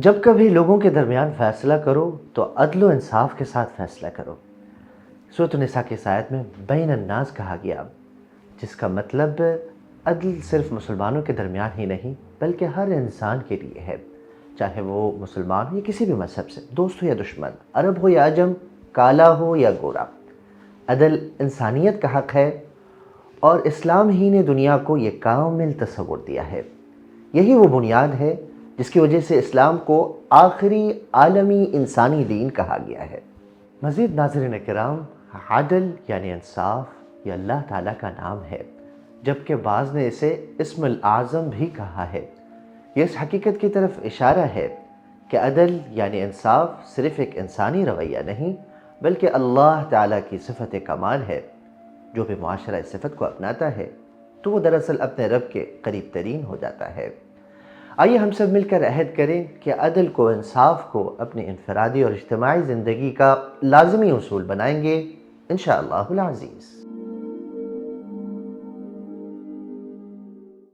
جب کبھی لوگوں کے درمیان فیصلہ کرو تو عدل و انصاف کے ساتھ فیصلہ کرو۔ سورۃ النساء کی اس آیت میں بین الناس کہا گیا، جس کا مطلب عدل صرف مسلمانوں کے درمیان ہی نہیں بلکہ ہر انسان کے لیے ہے، چاہے وہ مسلمان ہو یا کسی بھی مذہب سے، دوست ہو یا دشمن، عرب ہو یا عجم، کالا ہو یا گورا۔ عدل انسانیت کا حق ہے اور اسلام ہی نے دنیا کو یہ کامل تصور دیا ہے۔ یہی وہ بنیاد ہے جس کی وجہ سے اسلام کو آخری عالمی انسانی دین کہا گیا ہے۔ مزید ناظرین کرام، عدل یعنی انصاف یہ اللہ تعالیٰ کا نام ہے، جبکہ بعض نے اسے اسم الاعظم بھی کہا ہے۔ یہ اس حقیقت کی طرف اشارہ ہے کہ عدل یعنی انصاف صرف ایک انسانی رویہ نہیں بلکہ اللہ تعالیٰ کی صفت کمال ہے۔ جو بھی معاشرہ اس صفت کو اپناتا ہے تو وہ دراصل اپنے رب کے قریب ترین ہو جاتا ہے۔ آئیے ہم سب مل کر عہد کریں کہ عدل کو، انصاف کو اپنی انفرادی اور اجتماعی زندگی کا لازمی اصول بنائیں گے انشاءاللہ العزیز۔